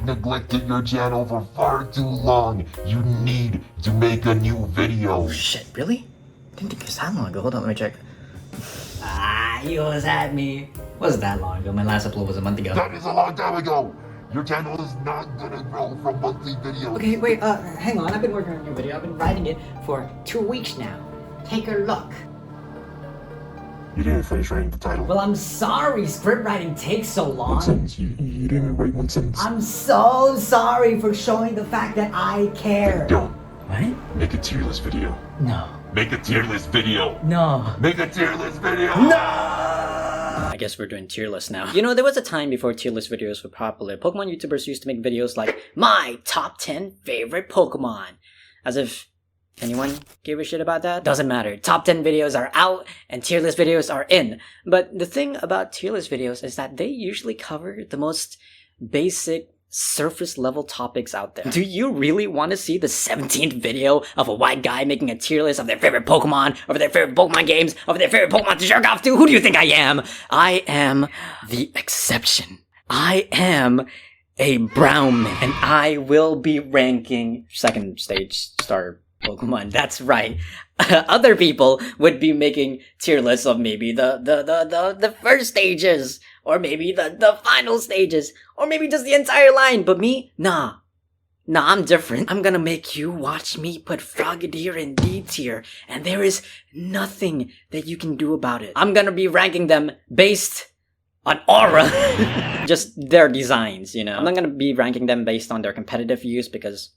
neglected your channel for far too long. You need to make a new video. Oh shit, really? Didn't think it was that long ago. Hold on, let me check. You always had me. Wasn't that long ago. My last upload was a month ago. That is a long time ago. Your channel is not gonna grow from monthly videos. Okay, wait, hang on. I've been working on a new video. I've been writing it for 2 weeks now. Take a look. You didn't finish writing the title. Well, I'm sorry. Script writing takes so long. One sentence. You didn't write one sentence. I'm so sorry for showing the fact that I care. Don't. What? Make a tier list video. No. Make a tier list video. No. Make a tier list video. I guess we're doing tier lists now. You know, there was a time before tier list videos were popular. Pokemon YouTubers used to make videos like, my top 10 favorite Pokemon. As if anyone gave a shit about that? Doesn't matter. Top 10 videos are out and tier list videos are in. But the thing about tier list videos is that they usually cover the most basic surface level topics out there. Do you really want to see the 17th video of a white guy making a tier list of their favorite Pokemon, over their favorite Pokemon games, over their favorite Pokemon to jerk off to? Who do you think I am? I am the exception. I am a brown man, and I will be ranking second stage starter Pokemon. That's right. Other people would be making tier lists of maybe the first stages, or maybe the final stages, or maybe just the entire line. But me, nah, I'm different. I'm gonna make you watch me put Frogadier in D tier, and there is nothing that you can do about it. I'm gonna be ranking them based on aura. Just their designs, you know. I'm not gonna be ranking them based on their competitive use, because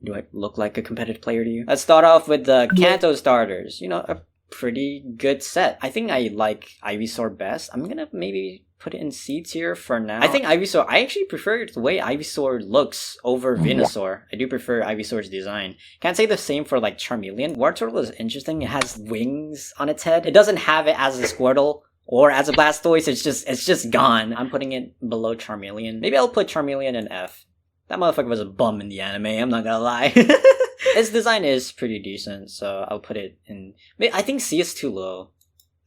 do I look like a competitive player to you? Let's start off with the Kanto starters. You know, a pretty good set. I think I like Ivysaur best. I'm gonna maybe put it in C tier for now. I think Ivysaur, I actually prefer the way Ivysaur looks over Venusaur. I do prefer Ivysaur's design. Can't say the same for like Charmeleon. Wartortle is interesting. It has wings on its head. It doesn't have it as a Squirtle or as a Blastoise. It's just gone. I'm putting it below Charmeleon. Maybe I'll put Charmeleon in F. That motherfucker was a bum in the anime, I'm not gonna lie. Its design is pretty decent, so I'll put it in... I think C is too low.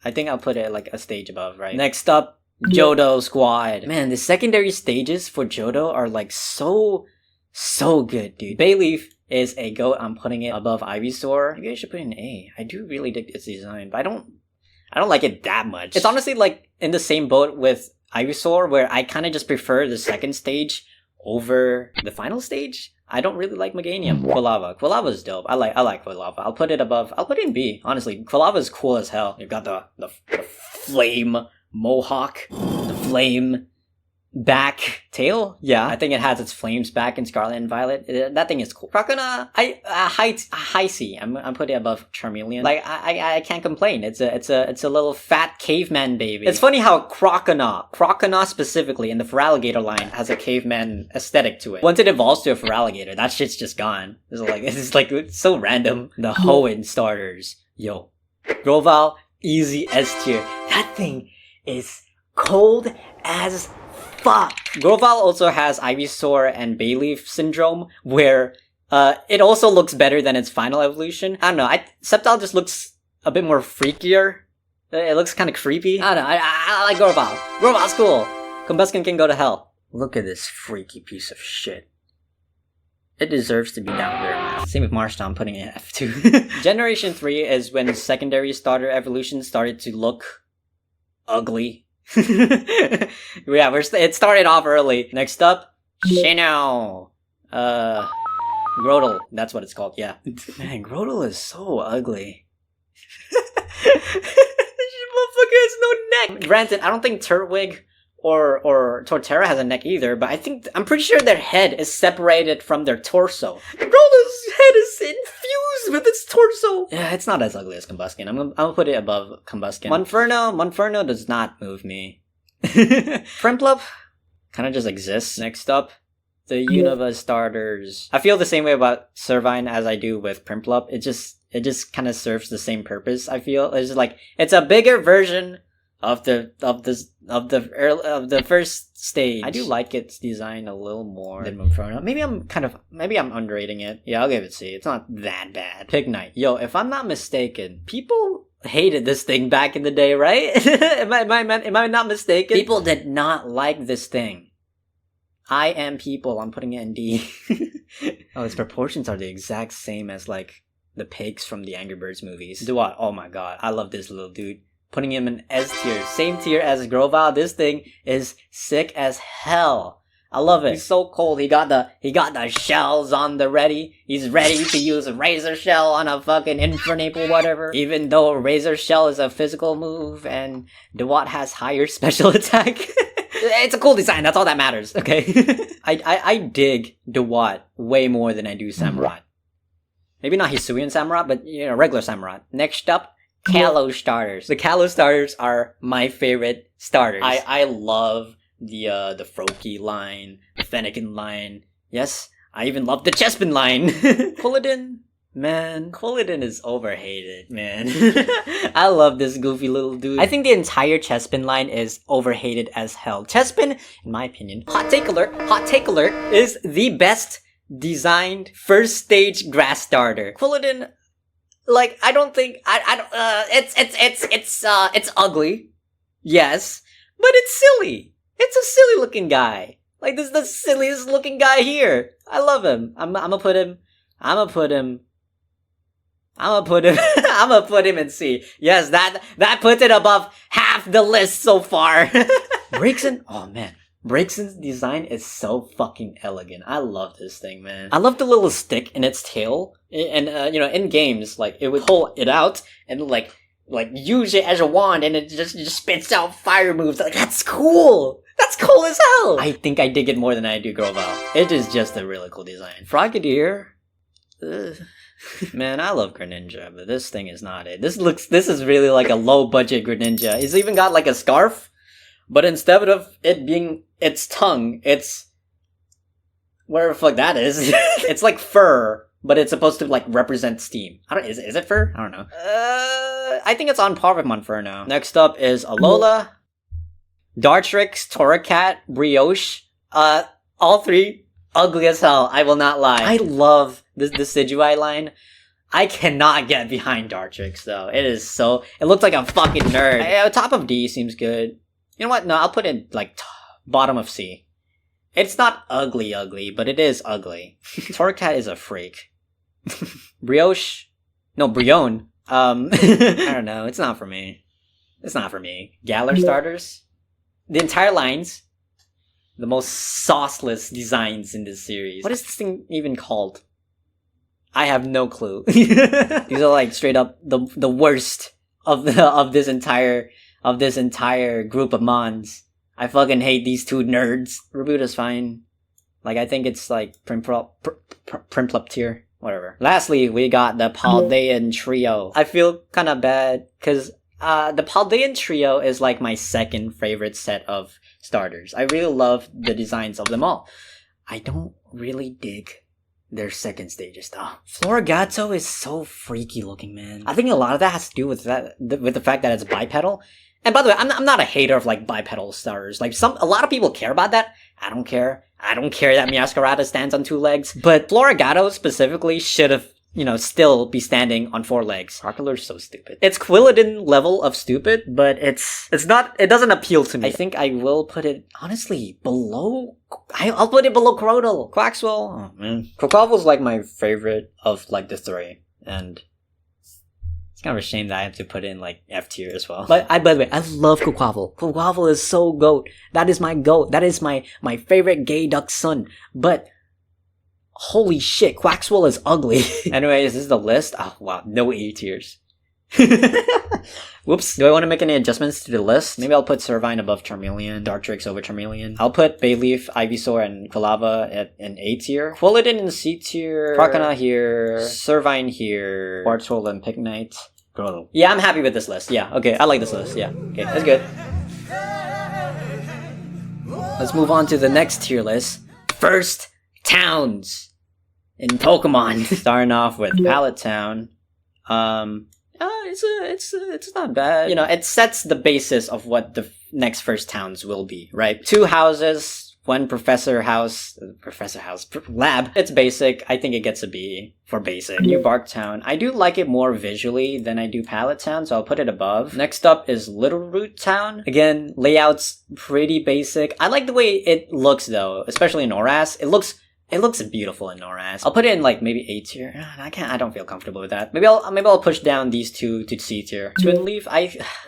I think I'll put it like a stage above, right? Next up, Johto Squad. Man, the secondary stages for Johto are like so good, dude. Bayleaf is a GOAT. I'm putting it above Ivysaur. Maybe I should put it in A. I do really dig its design, but I don't like it that much. It's honestly like in the same boat with Ivysaur, where I kind of just prefer the second stage over the final stage. I don't really like Meganium. Quilava is dope. I like Quilava. I'll put it in B, honestly. Quilava is cool as hell. You've got the flame mohawk, the flame back tail. Yeah, I think it has its flames back in Scarlet and Violet. That thing is cool. Croconaw, high C. I'm putting it above Charmeleon. Like I can't complain. It's a little fat caveman baby. It's funny how Croconaw specifically in the Feraligatr line has a caveman aesthetic to it. Once it evolves to a Feraligatr, that shit's just gone. It's so random. The Hoenn starters, yo, Grovyle, easy S tier. That thing is cold as fuck. Grovyle also has Ivysaur and Bayleaf syndrome, where it also looks better than its final evolution. I don't know, Sceptile just looks a bit more freakier. It looks kind of creepy. I don't know, I like Grovyle. Grovyle's cool. Combusken can go to hell. Look at this freaky piece of shit. It deserves to be down there, man. Same with Marshtomp, I'm putting it F2. Generation 3 is when secondary starter evolution started to look ugly. Yeah, it started off early. Next up, Shino. Grotle, that's what it's called, yeah. Man, Grotle is so ugly. This motherfucker has no neck. Granted, I don't think Turtwig or Torterra has a neck either, but I'm pretty sure their head is separated from their torso. Grotle's head is infused with its torso. Yeah, it's not as ugly as Combusken. I'm gonna put it above Combusken. Monferno does not move me. Prinplup kind of just exists. Next up, the Unova starters. I feel the same way about Servine as I do with Prinplup. It just kind of serves the same purpose. I feel it's just like it's a bigger version of the first stage. I do like its design a little more than Monferno. Maybe I'm underrating it. Yeah, I'll give it C. It's not that bad. Pignite. Yo, if I'm not mistaken, people hated this thing back in the day, right? Am I not mistaken? People did not like this thing. I am people. I'm putting it in D. Oh, its proportions are the exact same as like the pigs from the Angry Birds movies. Duat, oh my god, I love this little dude. Putting him in S tier, same tier as Grovyle. This thing is sick as hell. I love it. He's so cold. He got the shells on the ready. He's ready to use a Razor Shell on a fucking Infernape whatever. Even though Razor Shell is a physical move and Duat has higher special attack. It's a cool design. That's all that matters. Okay. I dig Duat way more than I do Samurott. Maybe not Hisuian Samurott, but you know, regular Samurott. Next up, Kalos starters. The Kalos starters are my favorite starters. I love the Froakie line, the Fennekin line. Yes, I even love the Chespin line. Quilladin, man, Quilladin is overhated, man. I love this goofy little dude. I think the entire Chespin line is overhated as hell. Chespin, in my opinion, hot take alert, is the best designed first stage grass starter. Quilladin, like, I don't think, it's ugly. Yes, but it's silly. It's a silly looking guy. Like, this is the silliest looking guy here. I love him. I'm gonna put him in C. Yes, that puts it above half the list so far. Braixen, oh man. Braixen's design is so fucking elegant. I love this thing, man. I love the little stick in its tail. And, you know, in games, like, it would pull it out and, like use it as a wand and it just spits out fire moves. Like, that's cool! That's cool as hell! I think I dig it more than I do Grovyle. It is just a really cool design. Frogadier? Man, I love Greninja, but this thing is not it. This is really like a low budget Greninja. It's even got like a scarf, but instead of it being its tongue, it's whatever the fuck that is. It's like fur, but it's supposed to like represent steam. Is it fur? I don't know. I think it's on par with Monfer now. Next up is Alola, Dartrix, Torracat, Brioche. All three ugly as hell. I will not lie. I love the Decidueye line. I cannot get behind Dartrix though. It looks like a fucking nerd. Top of D seems good. You know what? No, I'll put it like bottom of C. It's not ugly, but it is ugly. Torracat is a freak. Brioche? No, Brion. I don't know. It's not for me. Galar starters? The entire lines. The most sauceless designs in this series. What is this thing even called? I have no clue. These are like straight up the worst of this entire group of mons. I fucking hate these two nerds. Rabuta's fine. Like, I think it's like Primplup tier. Whatever. Lastly, we got the Paldean Trio. I feel kind of bad because the Paldean Trio is like my second favorite set of starters. I really love the designs of them all. I don't really dig their second stages though. Florigato is so freaky looking, man. I think a lot of that has to do with the fact that it's bipedal. And by the way, I'm not a hater of like bipedal starters. Like a lot of people care about that. I don't care. I don't care that Meowscarada stands on 2 legs. But Florigato specifically should have, you know, still be standing on 4 legs. Crocodile's so stupid. It's Quilladin level of stupid, but it's not, it doesn't appeal to me. I think I will put it, honestly, below, I'll put it below Crodal. Quaxwell, oh man. Quaquaval's like my favorite of like the 3. And it's kind of a shame that I have to put in like F tier as well. But by the way, I love Quaquaval. Quaquaval is so goat. That is my goat. That is my favorite gay duck son. But holy shit, Quaxwell is ugly. Anyways, this is the list. Oh wow, no A tiers. Whoops. Do I want to make any adjustments to the list? Maybe I'll put Servine above Charmeleon, Dartrix over Charmeleon. I'll put Bayleaf, Ivysaur, and Quilava at an A tier. Quilladin in C tier. Croconaw here. Servine here. Bartol and Pignite. Grotle. Yeah, I'm happy with this list. Yeah, okay. I like this list. Yeah. Okay, that's good. Let's move on to the next tier list. First towns in Pokemon. Starting off with Pallet Town. It's not bad. You know, it sets the basis of what the next first towns will be, right? 2 houses, one professor house lab. It's basic. I think it gets a B for basic. New Bark Town. I do like it more visually than I do Pallet Town, so I'll put it above. Next up is Little Root Town. Again, layout's pretty basic. I like the way it looks though, especially in Oras. It looks beautiful in Noras. I'll put it in like maybe A tier. I don't feel comfortable with that. Maybe I'll push down these two to C tier. Twin Leaf,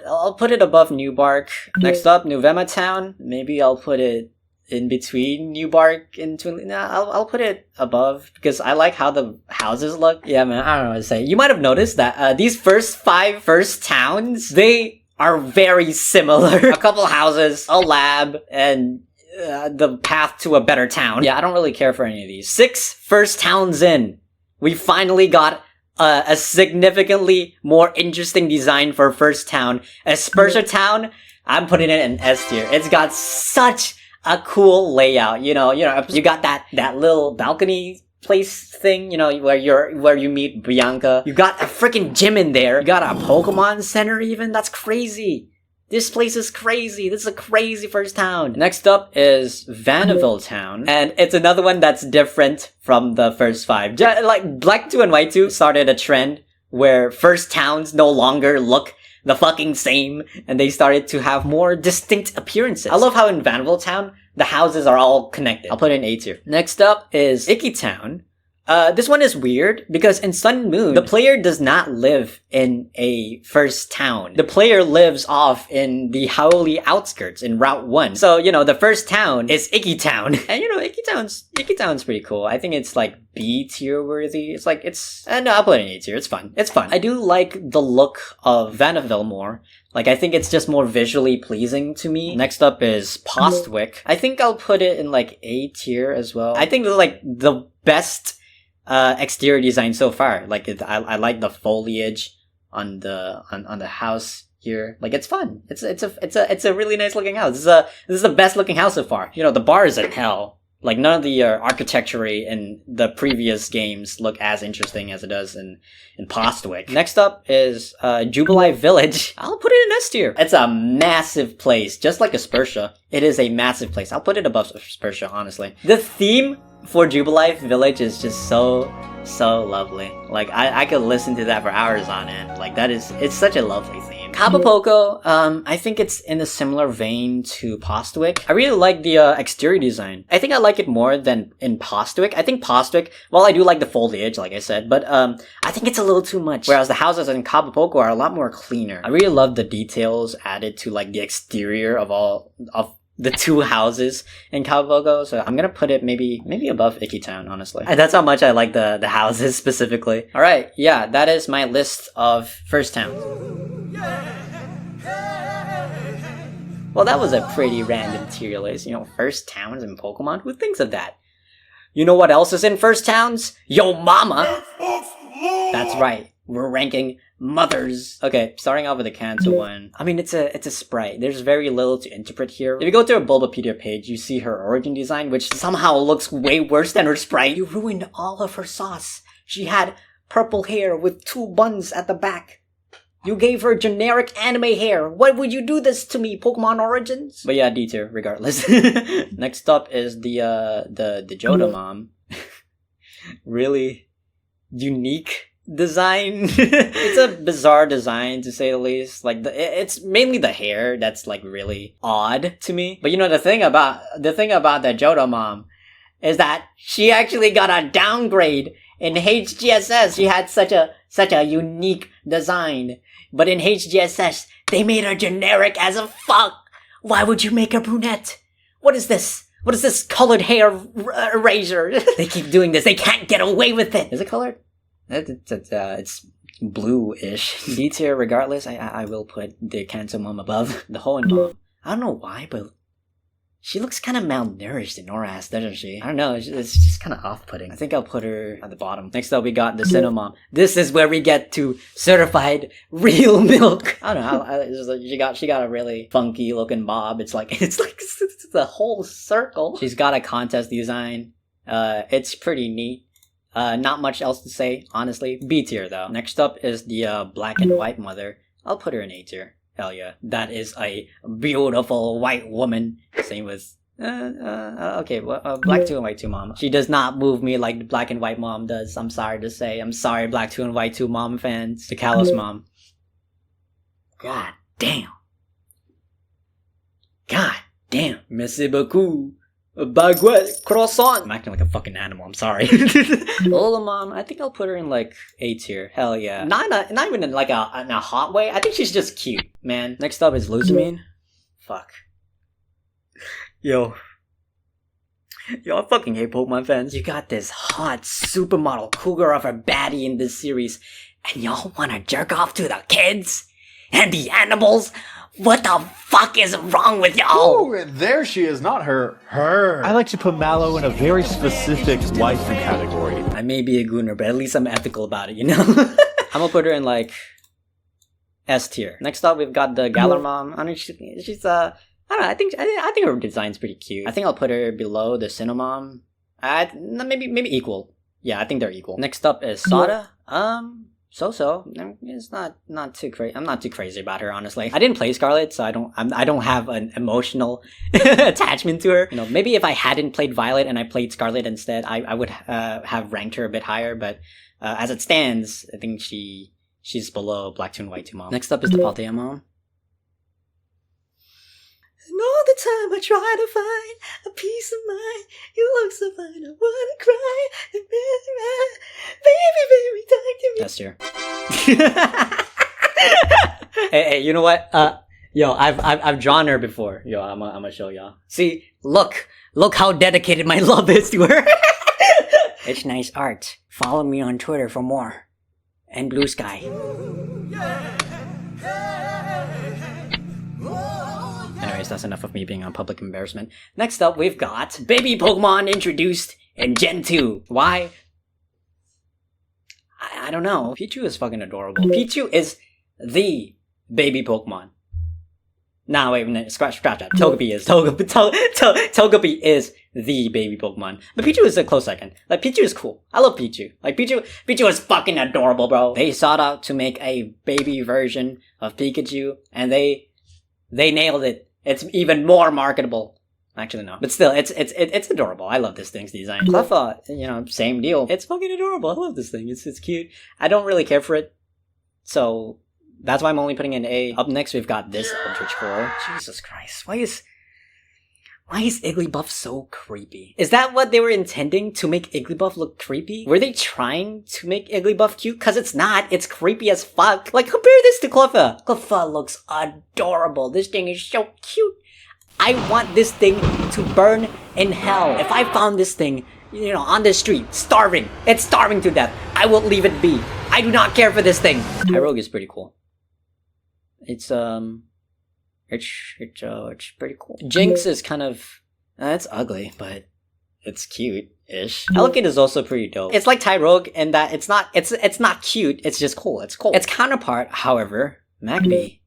I'll put it above New Bark. Next up, New Vema Town. Maybe I'll put it in between New Bark and Twin Leaf. Nah, I'll put it above because I like how the houses look. Yeah, man, I don't know what to say. You might have noticed that these first 5 towns, they are very similar. A couple houses, a lab, and the path to a better town. Yeah, I don't really care for any of these. 6 first towns in, we finally got a significantly more interesting design for first town. Aspersia Town, I'm putting it in S tier. It's got such a cool layout. You know, you got that little balcony place thing, you know, where you meet Bianca. You got a freaking gym in there. You got a Pokemon Center even. That's crazy. This place is crazy. This is a crazy first town. Next up is Vanderbilt Town. And it's another one that's different from the first 5. Like, Black 2 and White 2 started a trend where first towns no longer look the fucking same, and they started to have more distinct appearances. I love how in Vanderbilt Town, the houses are all connected. I'll put it in A tier. Next up is Icky Town. This one is weird because in Sun and Moon, the player does not live in a first town. The player lives off in the Howley outskirts in Route 1. So, you know, the first town is Icky Town. And you know, Icky Town's pretty cool. I think it's like B tier worthy. No, I'll put it in A tier. It's fun. It's fun. I do like the look of Vanderbilt more. Like, I think it's just more visually pleasing to me. Next up is Postwick. I think I'll put it in like A tier as well. I think like the best exterior design so far. Like I like the foliage on the house here. Like, it's fun. It's a really nice looking house. This is the best looking house so far. You know, the bar is in hell. Like, none of the architecture in the previous games look as interesting as it does in Postwick. Next up is Jubilife Village. I'll put it in S tier. It's a massive place, just like Aspersia. It is a massive place. I'll put it above Aspersia, honestly. The theme for Jubilife Village is just so lovely. Like, I could listen to that for hours on end. Like, it's such a lovely theme. Kabapoko, I think it's in a similar vein to Postwick. I really like the exterior design. I think I like it more than in Postwick. I think Postwick, well, I do like the foliage, like I said, but I think it's a little too much. Whereas the houses in Kabapoko are a lot more cleaner. I really love the details added to like the exterior of the 2 houses in Kabapoko, so I'm gonna put it maybe above Icky Town, honestly. And that's how much I like the houses specifically. Alright, yeah, that is my list of first towns. Well, that was a pretty random tier list. You know, first towns in Pokemon? Who thinks of that? You know what else is in first towns? Yo mama! That's right. We're ranking mothers. Okay, starting off with the Kanto one. I mean, it's a sprite. There's very little to interpret here. If you go to her Bulbapedia page, you see her origin design, which somehow looks way worse than her sprite. You ruined all of her sauce. She had purple hair with 2 buns at the back. You gave her generic anime hair. Why would you do this to me, Pokemon Origins? But yeah, D tier, regardless. Next up is the Joda mom. Really unique design. It's a bizarre design, to say the least. Like, it's mainly the hair that's like really odd to me. But you know, the thing about the Joda mom is that she actually got a downgrade in HGSS. She had such a unique design. But in HGSS, they made her generic as a fuck. Why would you make her brunette? What is this? What is this colored hair eraser? They keep doing this. They can't get away with it. Is it colored? It's blue-ish. D tier, regardless. I will put the Kanto mom above the Hoenn mom. I don't know why, but she looks kind of malnourished in Noras, doesn't she? I don't know, it's just kind of off-putting. I think I'll put her at the bottom. Next up, we got the Sinnoh mom. This is where we get to certified real milk. I don't know, she got a really funky looking bob. It's the whole circle. She's got a contest design. It's pretty neat. Not much else to say, honestly. B tier though. Next up is the black and white mother. I'll put her in A tier. Hell yeah. That is a beautiful white woman. Same with Okay, well, black 2 and white 2 mom. She does not move me like the black and white mom does. I'm sorry to say. I'm sorry, black 2 and white 2 mom fans. The callous mom. God damn. God damn. Merci beaucoup. Baguette. Croissant. I'm acting like a fucking animal. I'm sorry. Lola mom, I think I'll put her in like A tier. Hell yeah. Not even in like in a hot way. I think she's just cute, man. Next up is Luzamine. Fuck. Yo, I fucking hate Pokemon fans. You got this hot supermodel cougar of a baddie in this series, and y'all wanna jerk off to the kids? And the animals? What the fuck is wrong with y'all? Oh, there she is, not her. I like to put Mallow in a very specific waifu category. I may be a gooner, but at least I'm ethical about it, you know? I'm gonna put her in like S tier. Next up, we've got the Galar mom. I mean, she's I don't know, I think her design's pretty cute. I think I'll put her below the Cinnamon. Maybe equal. Yeah, I think they're equal. Next up is Sada. So. It's not too crazy. I'm not too crazy about her, honestly. I didn't play Scarlet, so I don't have an emotional attachment to her. You know, maybe if I hadn't played Violet and I played Scarlet instead, I would have ranked her a bit higher. But as it stands, I think she's below Black 2 and White 2 mom. Next up is the Paldea mom. And all the time I try to find a peace of mind. You look so fine, I wanna cry. And baby, talk to me. That's your. Hey, you know what? Yo, I've drawn her before. Yo, I'm gonna show y'all. See, look how dedicated my love is to her. It's nice art. Follow me on Twitter for more. And Blue Sky. Anyways, that's enough of me being on public embarrassment. Next up, we've got baby Pokemon introduced in Gen 2. Why? I don't know. Pichu is fucking adorable. Pichu is the baby Pokemon. Nah, wait, scratch that. Togepi is the baby Pokemon. But Pichu is a close second. Like, Pichu is cool. I love Pichu. Like, Pichu is fucking adorable, bro. They sought out to make a baby version of Pikachu, and they nailed it. It's even more marketable. Actually, no. But still, it's adorable. I love this thing's design. Cleffa, you know, same deal. It's fucking adorable. I love this thing. It's cute. I don't really care for it. So, that's why I'm only putting in A. Up next, we've got this Eldritch Core. Jesus Christ. Why is Igglybuff so creepy? Is that what they were intending, to make Igglybuff look creepy? Were they trying to make Igglybuff cute? Cause it's not. It's creepy as fuck. Like, compare this to Cleffa. Cleffa looks adorable. This thing is so cute. I want this thing to burn in hell. If I found this thing, you know, on the street, starving. It's starving to death. I will leave it be. I do not care for this thing. Tyrogue is pretty cool. It's pretty cool. Jinx is kind of, it's ugly, but it's cute-ish. Elegant is also pretty dope. It's like Tyrogue in that it's not cute, it's just cool. It's cool. Its counterpart, however, Magby,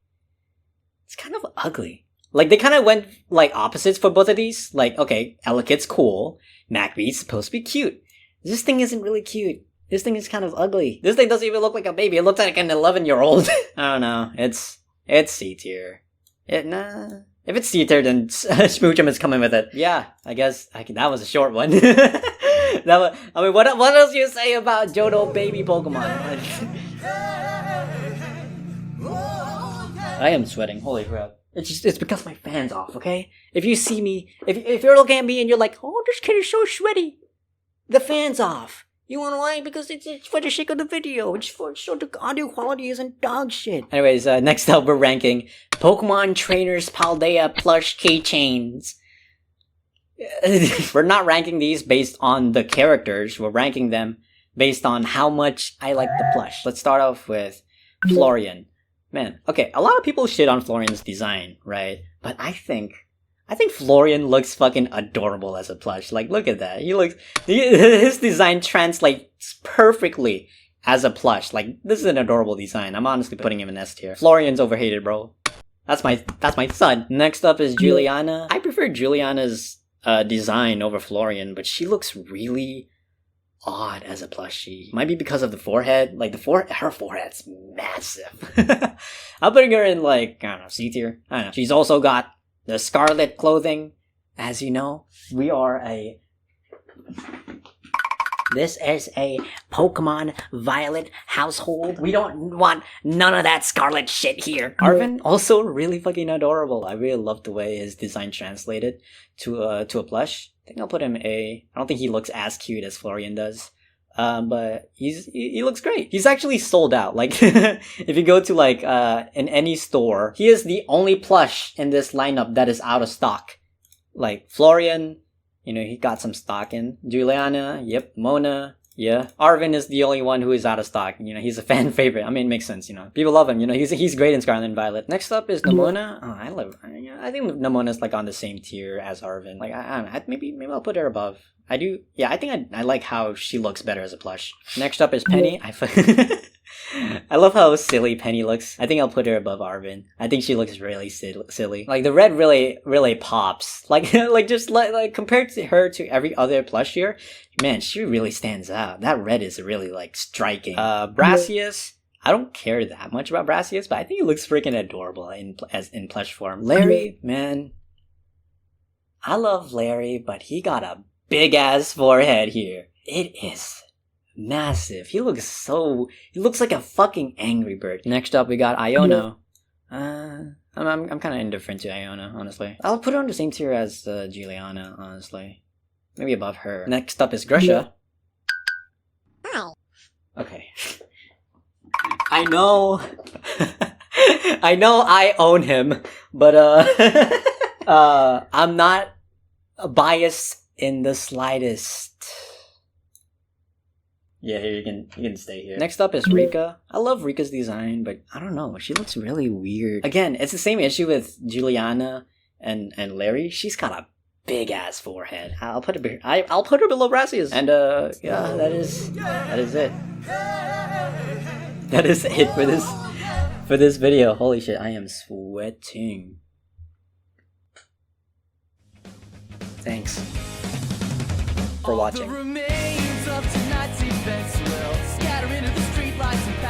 it's kind of ugly. Like, they kind of went, like, opposites for both of these. Like, okay, Elegant's cool, Magby's supposed to be cute. This thing isn't really cute. This thing is kind of ugly. This thing doesn't even look like a baby. It looks like an 11-year-old. I don't know. It's C tier. If it's C tier, then Smoochum is coming with it. Yeah, I guess that was a short one. What else do you say about Johto baby Pokemon? I am sweating. Holy crap. It's because my fan's off, okay? If you see me, if you're looking at me and you're like, oh, this kid is so sweaty, the fan's off. You wanna why? Because it's for the sake of the video. It's so the audio quality isn't dog shit. Anyways, next up we're ranking Pokemon Trainers Paldea plush keychains. We're not ranking these based on the characters. We're ranking them based on how much I like the plush. Let's start off with Florian. Man, okay, a lot of people shit on Florian's design, right? But I think Florian looks fucking adorable as a plush. Like, look at that. His design translates perfectly as a plush. Like, this is an adorable design. I'm honestly putting him in S tier. Florian's overhated, bro. That's my son. Next up is Juliana. I prefer Juliana's design over Florian, but she looks really odd as a plushie. Might be because of the forehead. Like, her forehead's massive. I'm putting her in, like, I don't know, C tier. I don't know. She's also got the Scarlet clothing as you know, this is a Pokemon Violet household. We don't want none of that Scarlet shit here. Arvin, also really fucking adorable. I really love the way his design translated to a plush. I think I'll put him A. I don't think he looks as cute as Florian does. But he looks great. He's actually sold out. Like, if you go to like, in any store, he is the only plush in this lineup that is out of stock. Like, Florian, you know, he got some stock in. Juliana, yep. Mona, yeah. Arvin is the only one who is out of stock. You know, he's a fan favorite. I mean, it makes sense, you know. People love him, you know. He's great in Scarlet and Violet. Next up is Nemona. Oh, I think Nemona's like on the same tier as Arvin. Like, I don't know. Maybe I'll put her above. I do. Yeah, I think I like how she looks better as a plush. Next up is Penny. I love how silly Penny looks. I think I'll put her above Arvin. I think she looks really silly. Like, the red really pops. Like, like compared to her to every other plush here, man, she really stands out. That red is really, like, striking. Brassius. I don't care that much about Brassius, but I think he looks freaking adorable in plush form. Larry, man. I love Larry, but he got a big ass forehead here. It is massive. He looks like a fucking Angry Bird. Next up, we got Iono. I'm kind of indifferent to Iona, honestly. I'll put her on the same tier as Juliana, honestly. Maybe above her. Next up is Grisha. Okay. I know. I know I own him, but I'm not biased in the slightest. Yeah, here you can stay here. Next up is Rika. I love Rika's design, but I don't know. She looks really weird. Again, it's the same issue with Juliana and Larry. She's got a big ass forehead. I'll put her below Brassius. And yeah, that is it. That is it for this video. Holy shit, I am sweating. Thanks for watching. The remains of tonight's events will scatter into the streetlights and